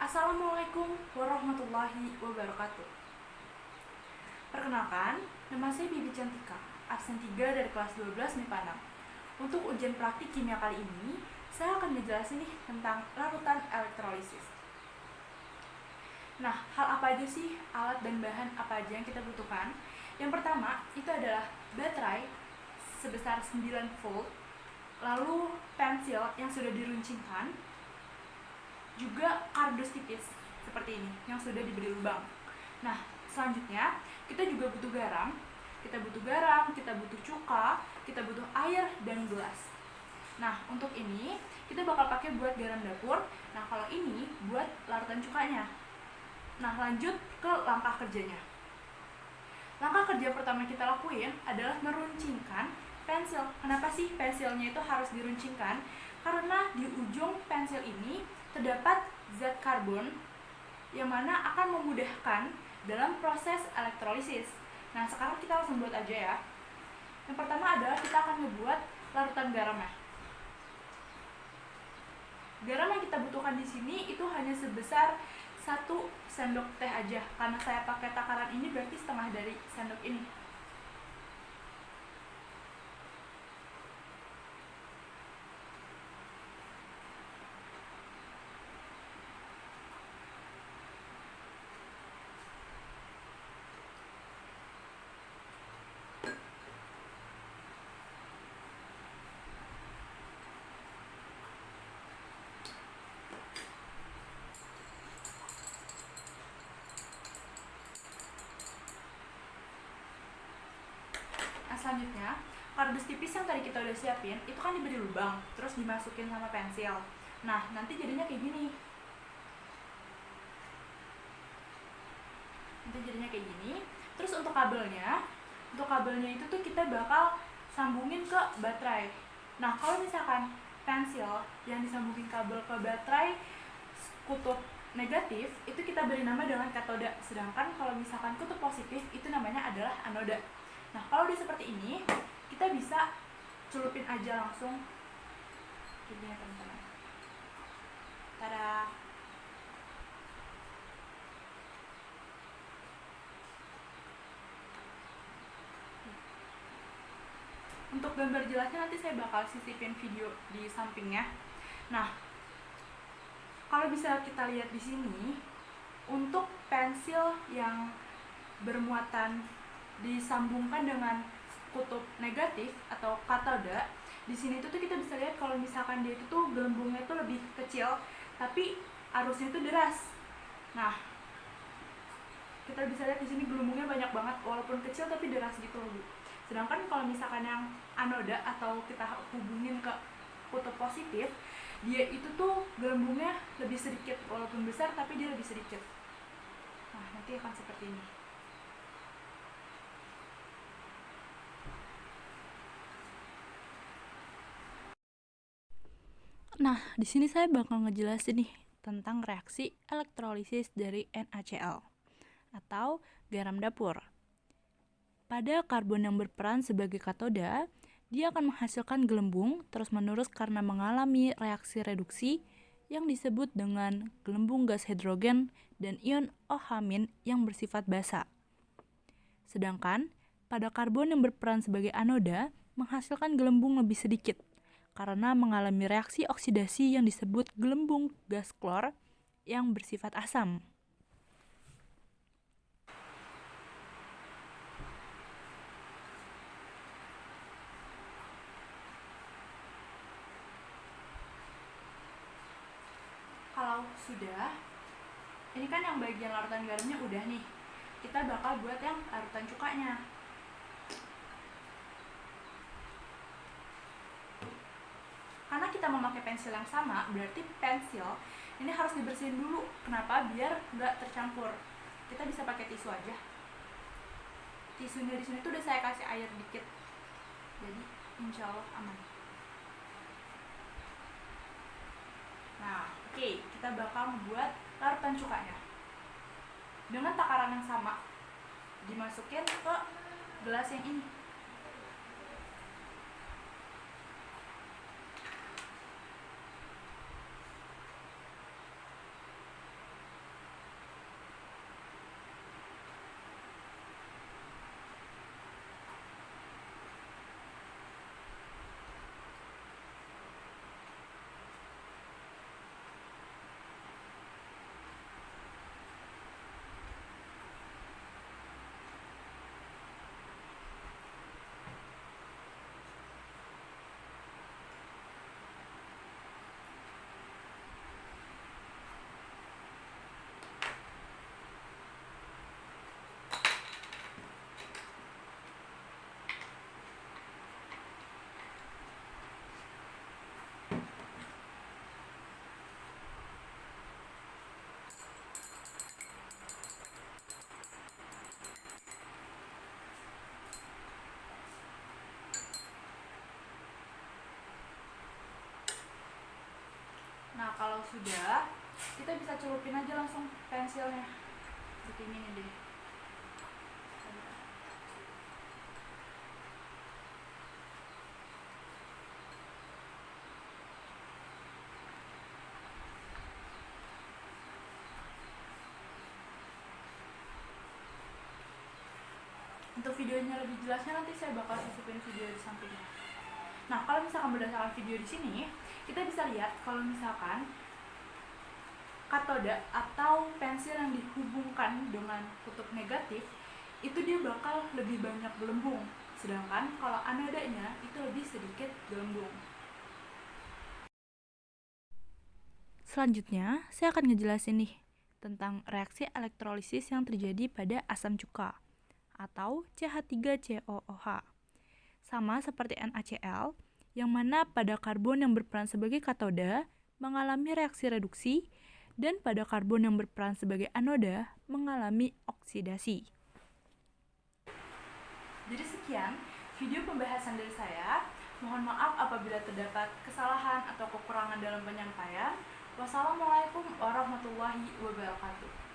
Assalamualaikum warahmatullahi wabarakatuh. Perkenalkan, nama saya Bibi Cantika, absen 3 dari kelas 12 MIPA 6. Untuk ujian praktik kimia kali ini, saya akan ngejelasin nih tentang larutan elektrolisis. Nah, hal apa aja sih alat dan bahan apa aja yang kita butuhkan? Yang pertama, itu adalah baterai sebesar 9 volt, lalu pensil yang sudah diruncingkan, juga kardus tipis seperti ini yang sudah diberi lubang. Nah, selanjutnya kita juga butuh garam, kita butuh cuka, kita butuh air dan gelas. Nah, untuk ini kita bakal pakai buat garam dapur. Nah, kalau ini buat larutan cukanya. Nah, lanjut ke langkah kerjanya. Langkah kerja pertama kita lakuin adalah meruncingkan pensil. Kenapa sih pensilnya itu harus diruncingkan? Karena di ujung pensil ini terdapat zat karbon yang mana akan memudahkan dalam proses elektrolisis. Nah, sekarang kita langsung buat aja ya. Yang pertama adalah kita akan ngebuat larutan garamnya. Garam yang kita butuhkan di sini itu hanya sebesar 1 sendok teh aja. Karena saya pakai takaran ini berarti setengah dari sendok ini. Nah, selanjutnya, kardus tipis yang tadi kita udah siapin, itu kan diberi lubang, terus dimasukin sama pensil. Nah, nanti jadinya kayak gini. Terus untuk kabelnya itu tuh kita bakal sambungin ke baterai. Nah, kalau misalkan pensil yang disambungin kabel ke baterai kutub negatif, itu kita beri nama dengan katoda. Sedangkan kalau misalkan kutub positif, itu namanya adalah anoda. Nah, kalau udah seperti ini, kita bisa celupin aja langsung kayak gini, teman-teman. Tada! Untuk gambar jelasnya nanti saya bakal sisipin video di sampingnya. Nah, kalau bisa kita lihat di sini, untuk pensil yang bermuatan disambungkan dengan kutub negatif atau katoda, di sini tuh kita bisa lihat kalau misalkan dia itu tuh gelembungnya tuh lebih kecil, tapi arusnya tuh deras. Nah, kita bisa lihat di sini gelembungnya banyak banget, walaupun kecil tapi deras gitu loh, Bu. Sedangkan kalau misalkan yang anoda atau kita hubungin ke kutub positif, dia itu tuh gelembungnya lebih sedikit, walaupun besar tapi dia lebih sedikit. Nah, nanti akan seperti ini. Nah, di sini saya bakal ngejelasin nih tentang reaksi elektrolisis dari NaCl atau garam dapur. Pada karbon yang berperan sebagai katoda, dia akan menghasilkan gelembung terus-menerus karena mengalami reaksi reduksi yang disebut dengan gelembung gas hidrogen dan ion OH- yang bersifat basa. Sedangkan pada karbon yang berperan sebagai anoda menghasilkan gelembung lebih sedikit karena mengalami reaksi oksidasi yang disebut gelembung gas klor yang bersifat asam. Kalau sudah, ini kan yang bagian larutan garamnya udah nih, kita bakal buat yang larutan cukanya. Karena kita memakai pensil yang sama, berarti pensil ini harus dibersihin dulu. Kenapa? Biar nggak tercampur. Kita bisa pakai tisu aja. Tisunya di sini tuh udah saya kasih air dikit, jadi insya Allah aman. Nah, oke, kita bakal membuat larutan cukanya dengan takaran yang sama. Dimasukin ke gelas yang ini. sudah, kita bisa celupin aja langsung pensilnya seperti ini deh. Untuk videonya lebih jelasnya nanti saya bakal sisipin video di sampingnya. Nah, kalau misalkan berdasarkan video di sini, kita bisa lihat kalau misalkan katoda atau pensil yang dihubungkan dengan kutub negatif itu dia bakal lebih banyak gelembung, sedangkan kalau anodanya itu lebih sedikit gelembung. Selanjutnya, saya akan ngejelasin nih tentang reaksi elektrolisis yang terjadi pada asam cuka atau CH3COOH. Sama seperti NaCl, yang mana pada karbon yang berperan sebagai katoda mengalami reaksi reduksi dan pada karbon yang berperan sebagai anoda mengalami oksidasi. Jadi sekian video pembahasan dari saya. Mohon maaf apabila terdapat kesalahan atau kekurangan dalam penyampaian. Wassalamualaikum warahmatullahi wabarakatuh.